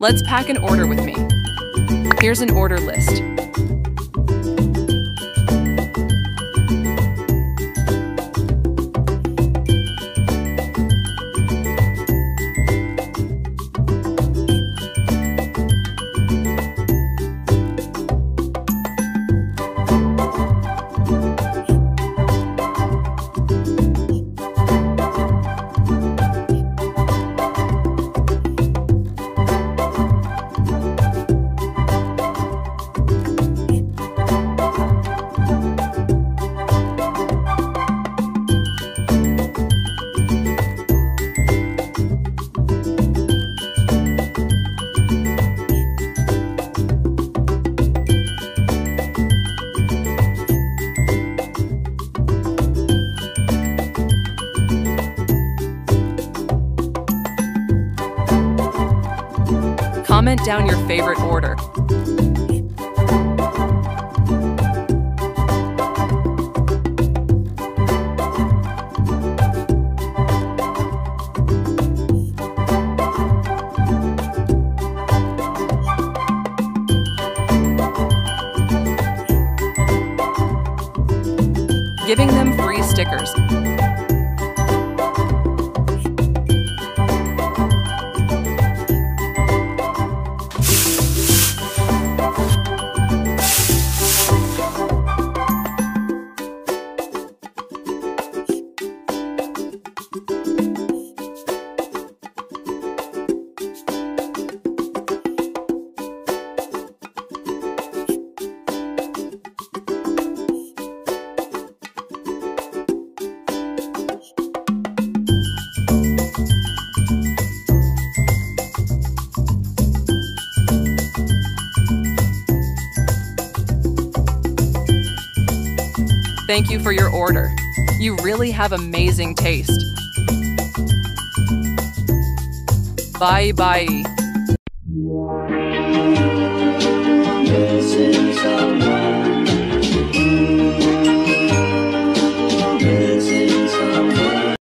Let's pack an order with me. Here's an order list. Comment down your favorite order. Giving them free stickers. Thank you for your order. You really have amazing taste. Bye bye.